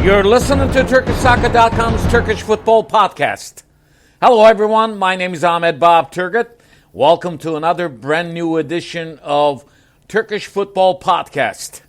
You're listening to TurkishSoccer.com's Turkish Football Podcast. Hello, everyone. My name is Ahmet Bob Turgut. Welcome to another brand new edition of Turkish Football Podcast.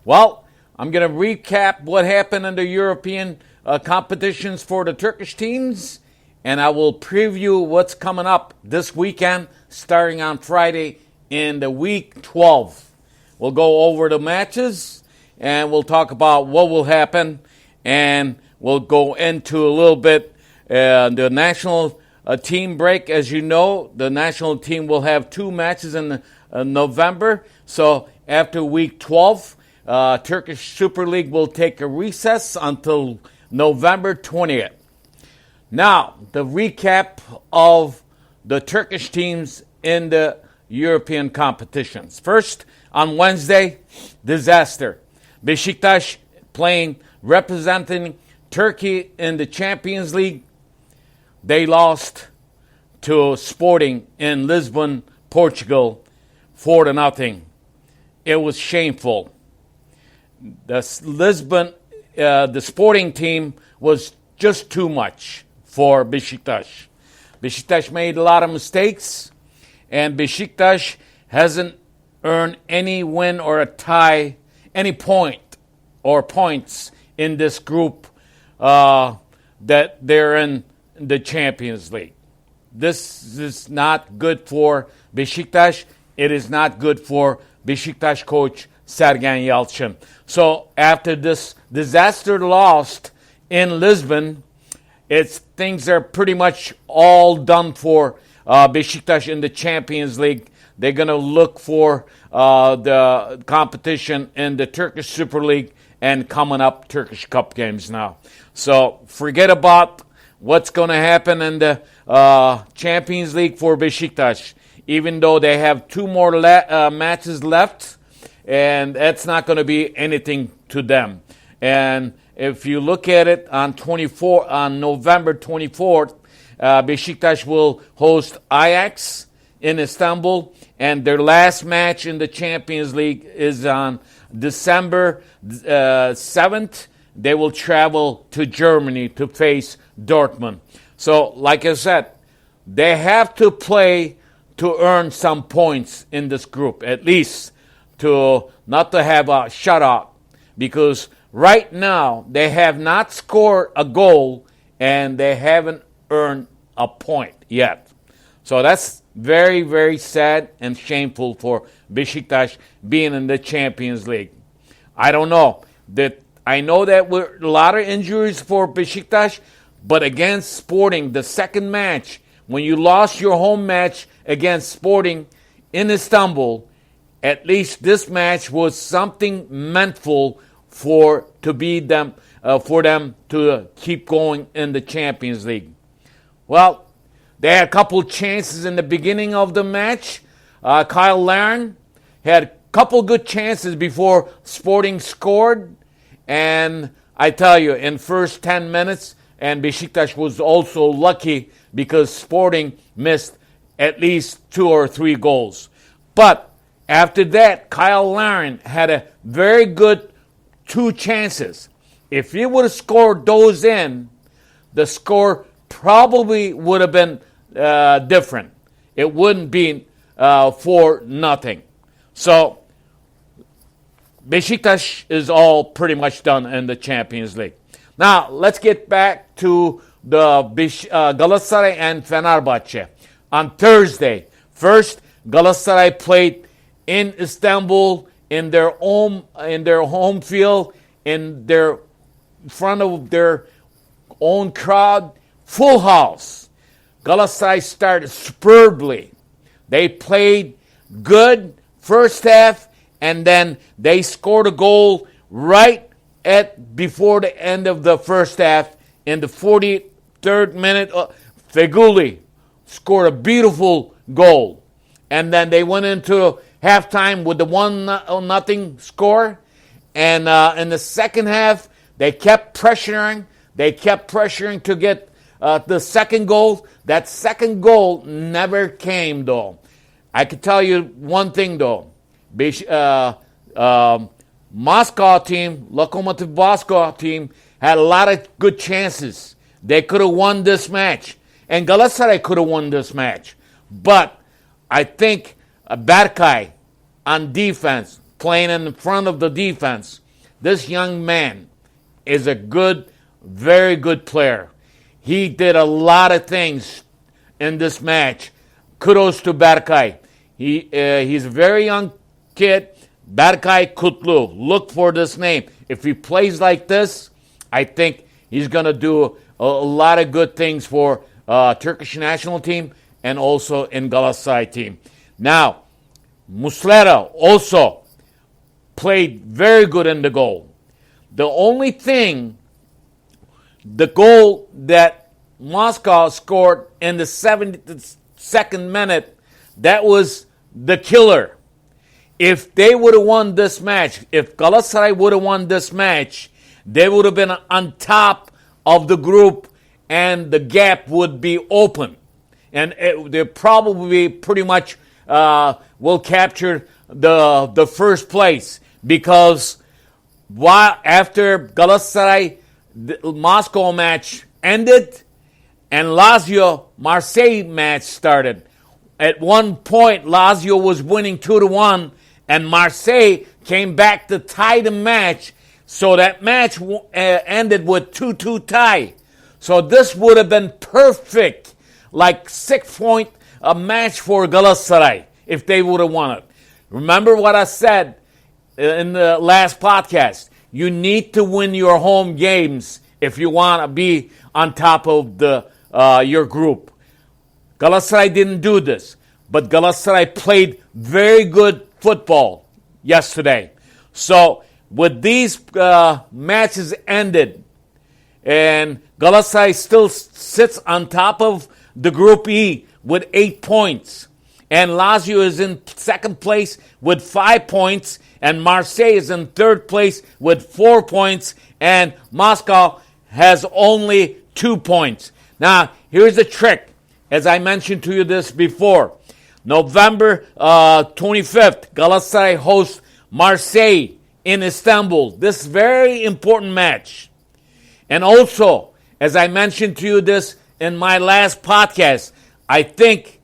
Well, I'm going to recap what happened in the European competitions for the Turkish teams, and I will preview what's coming up this weekend, starting on Friday in the week 12. We'll go over the matches, and we'll talk about what will happen, and we'll go into a little bit the national team break. As you know, the national team will have two matches in November. So after week 12, Turkish Super Lig will take a recess until November 20th. Now, the recap of the Turkish teams in the European competitions. First, on Wednesday, disaster. Besiktas representing Turkey in the Champions League. They lost to Sporting in Lisbon, Portugal, 4-0. It was shameful. The Sporting team was just too much for Besiktas. Besiktas made a lot of mistakes, and Besiktas hasn't earned any win or a tie, any point or points in this group that they're in the Champions League. This is not good for Besiktas. It is not good for Besiktas coach Sergen Yalçın. So after this disaster lost in Lisbon, things are pretty much all done for Besiktas in the Champions League. They're going to look for the competition in the Turkish Super Lig and coming up Turkish Cup games now. So forget about what's going to happen in the Champions League for Besiktas, even though they have two more matches left, and that's not going to be anything to them. And if you look at it on November 24th, Besiktas will host Ajax in Istanbul, and their last match in the Champions League is on December 7th. They will travel to Germany to face Dortmund. So, like I said, they have to play to earn some points in this group, at least not to have a shutout, because right now they have not scored a goal and they haven't earned a point yet. So that's very, very sad and shameful for Besiktas being in the Champions League. I don't know. I know that were a lot of injuries for Besiktas, but against Sporting, the second match, when you lost your home match against Sporting in Istanbul, at least this match was something meantful for them to keep going in the Champions League. Well, they had a couple chances in the beginning of the match. Kyle Larin had a couple good chances before Sporting scored. And I tell you, in first 10 minutes, and Besiktas was also lucky because Sporting missed at least 2 or 3 goals. But after that, Kyle Larin had a very good 2 chances. If he would have scored those in, the score probably would have been different. It wouldn't be 4-0. So Besiktas is all pretty much done in the Champions League. Now let's get back to the Galatasaray and Fenerbahce on Thursday. First, Galatasaray played in Istanbul in their home field, in front of their own crowd, full house. Galatasaray started superbly. They played good first half, and then they scored a goal right before the end of the first half. In the 43rd minute, Feguli scored a beautiful goal. And then they went into halftime with the 1-0 score. And in the second half, they kept pressuring. They kept pressuring to get the second goal. That second goal never came, though. I can tell you one thing, though. Moscow team, Locomotive Moscow team, had a lot of good chances. They could have won this match. And Galatasaray could have won this match. But I think Berkay on defense, playing in front of the defense, this young man is a good, very good player. He did a lot of things in this match. Kudos to Berkay. He's a very young kid, Berkay Kutlu. Look for this name. If he plays like this, I think he's going to do a lot of good things for Turkish National Team and also in Galatasaray team. Now, Muslera also played very good in the goal. The only thing, the goal that Moscow scored in the 72nd minute, that was the killer. If they would have won this match, if Galatasaray would have won this match, they would have been on top of the group and the gap would be open. And they probably pretty much will capture the first place, because after Galatasaray the Moscow match ended and Lazio Marseille match started, at one point Lazio was winning 2-1 and Marseille came back to tie the match, so that match ended with 2-2 tie. So this would have been perfect, like 6-point match for Galatasaray if they would have won it. Remember what I said in the last podcast. You need to win your home games if you want to be on top of your group. Galatasaray didn't do this, but Galatasaray played very good football yesterday. So with these matches ended, and Galatasaray still sits on top of the Group E with 8 points. And Lazio is in second place with 5 points. And Marseille is in third place with 4 points. And Moscow has only 2 points. Now, here's the trick. As I mentioned to you this before. November 25th, Galatasaray hosts Marseille in Istanbul. This very important match. And also, as I mentioned to you this in my last podcast, I think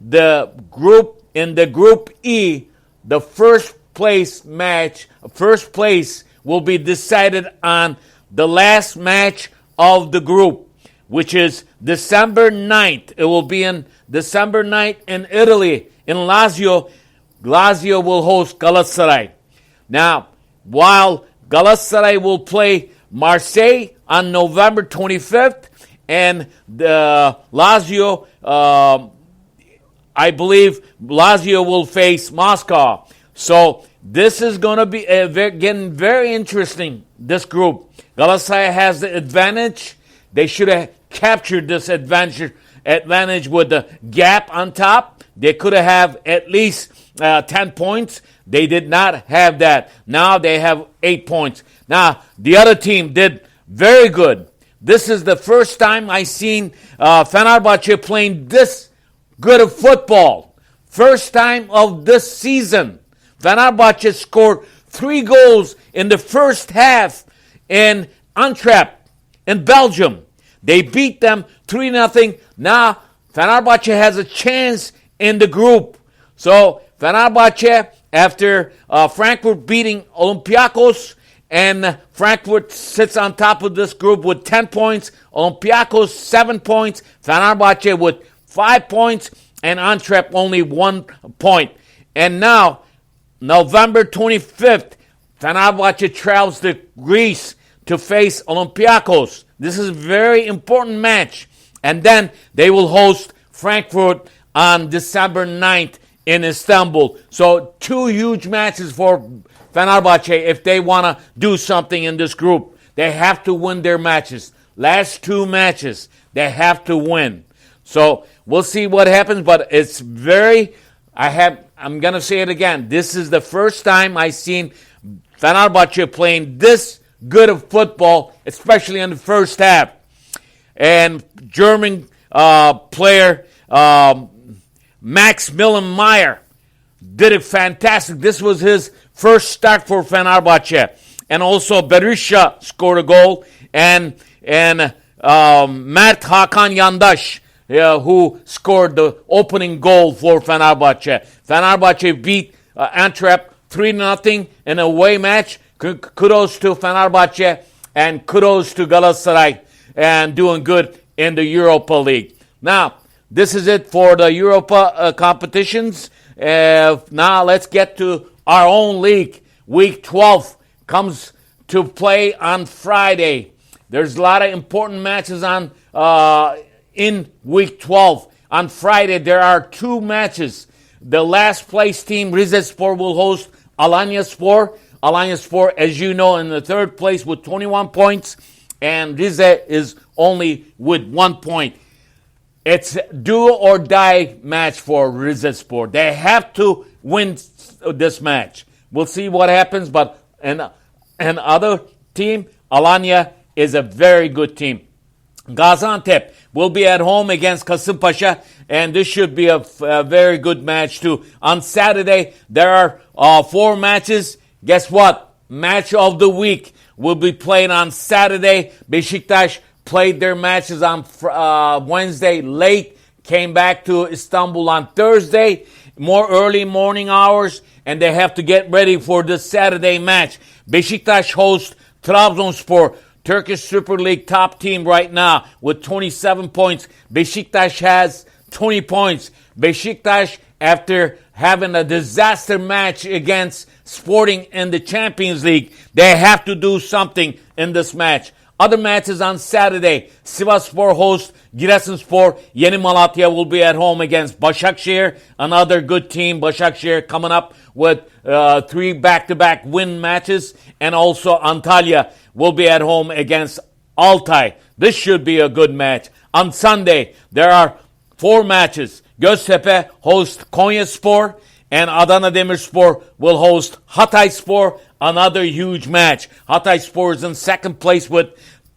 the group E, the first place will be decided on the last match of the group, which is December 9th. It will be in December 9th in Italy, in Lazio. Lazio will host Galatasaray. Now, while Galatasaray will play Marseille on November 25th, and Lazio, I believe Lazio will face Moscow. So this is going to be getting very interesting, this group. Galatasaray has the advantage. They should have captured this advantage with the gap on top. They could have at least 10 points. They did not have that. Now they have 8 points. Now, the other team did very good. This is the first time I've seen Fenerbahce playing this good of football. First time of this season. Fenerbahce scored 3 goals in the first half in Antwerp, in Belgium. They beat them 3-0. Now, Fenerbahce has a chance in the group. So, Fenerbahce, after Frankfurt beating Olympiacos, and Frankfurt sits on top of this group with 10 points. Olympiacos, 7 points. Fenerbahce with 5 points. And Antwerp only 1 point. And now, November 25th, Fenerbahce travels to Greece to face Olympiacos. This is a very important match. And then they will host Frankfurt on December 9th in Istanbul. So 2 huge matches for Fenerbahce if they want to do something in this group. They have to win their matches. Last 2 matches, they have to win. So we'll see what happens, but it's I'm going to say it again. This is the first time I've seen Fenerbahce playing this good of football, especially in the first half. And German player Max Millenmeyer did it fantastic. This was his first start for Fenerbahce. and also Berisha scored a goal, and Mert Hakan Yandaş, who scored the opening goal for Fenerbahce. Fenerbahce beat Antwerp 3-0 in a away match. Kudos to Fenerbahce and kudos to Galatasaray and doing good in the Europa League. Now, this is it for the Europa competitions. Now let's get to our own league. Week 12 comes to play on Friday. There's a lot of important matches on in Week 12. On Friday, there are 2 matches. The last place team, Rizespor, will host Alanyaspor. Alanyaspor, as you know, in the 3rd place with 21 points, and Rize is only with 1 point. It's a do-or-die match for Rizespor. They have to win this match. We'll see what happens, but an other team, Alanya, is a very good team. Gaziantep will be at home against Kasımpaşa, and this should be a very good match too. On Saturday, there are 4 matches. Guess what? Match of the week will be played on Saturday. Besiktas played their matches on Wednesday late, came back to Istanbul on Thursday, more early morning hours, and they have to get ready for the Saturday match. Besiktas hosts Trabzonspor, Turkish Super Lig top team right now with 27 points. Besiktas has 20 points. Besiktas, after having a disaster match against Sporting in the Champions League, they have to do something in this match. Other matches on Saturday. Sivasspor hosts Giresunspor. Yeni Malatya will be at home against Başakşehir, another good team. Başakşehir coming up with 3 back-to-back win matches. And also Antalya will be at home against Altay. This should be a good match. On Sunday, there are 4 matches. Göztepe hosts Konyaspor, and Adana Demirspor will host Hatayspor, another huge match. Hatayspor is in 2nd place with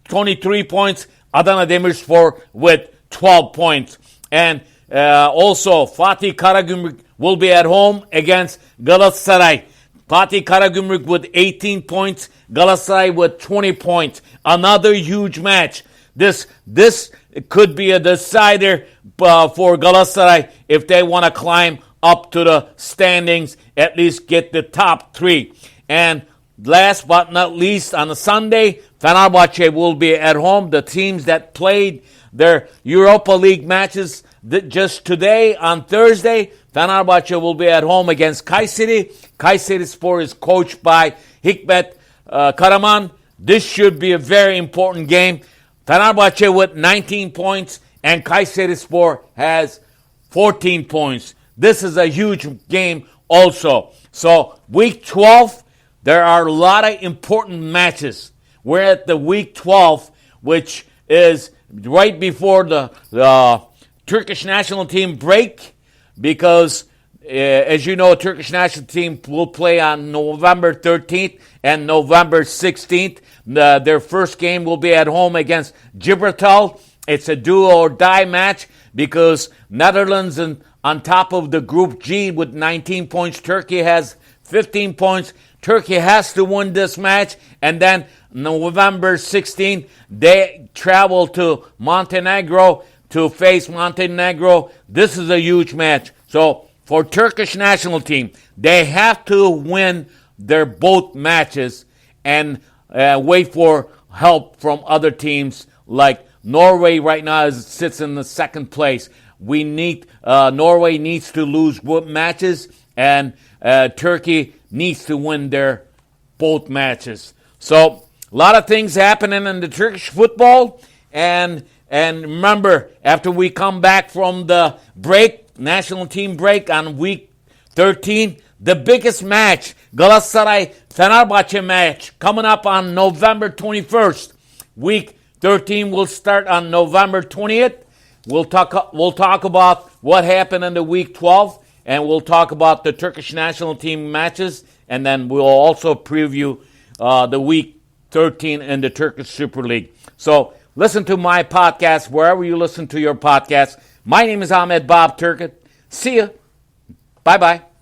23 points. Adana Demirspor with 12 points. And also Fatih Karagümrük will be at home against Galatasaray. Fatih Karagümrük with 18 points. Galatasaray with 20 points. Another huge match. This could be a decider for Galatasaray if they want to climb up to the standings, at least get the top 3. And last but not least, on a Sunday, Fenerbahce will be at home. The teams that played their Europa League matches just today on Thursday, Fenerbahce will be at home against Kayseri. Kayserispor is coached by Hikmet Karaman. This should be a very important game. Fenerbahce with 19 points and Kayserispor has 14 points. This is a huge game also. So week 12, there are a lot of important matches. We're at the week 12, which is right before the Turkish National Team break, because as you know, Turkish National Team will play on November 13th and November 16th. Their first game will be at home against Gibraltar. It's a do-or-die match because Netherlands on top of the Group G with 19 points. Turkey has 15 points. Turkey has to win this match. And then November 16th, they travel to Montenegro to face Montenegro. This is a huge match. So for Turkish national team, they have to win their both matches and wait for help from other teams like Norway right now sits in the 2nd place. Norway needs to lose matches, and Turkey needs to win their both matches. So a lot of things happening in the Turkish football, and remember, after we come back from the break, national team break on week 13, the biggest match, Galatasaray-Fenerbahce match, coming up on November 21st. Week 13 will start on November 20th. We'll talk about what happened in the week 12, and we'll talk about the Turkish national team matches, and then we'll also preview the week 13 in the Turkish Super League. So listen to my podcast wherever you listen to your podcast. My name is Ahmet Bob Turgut. See ya. Bye-bye.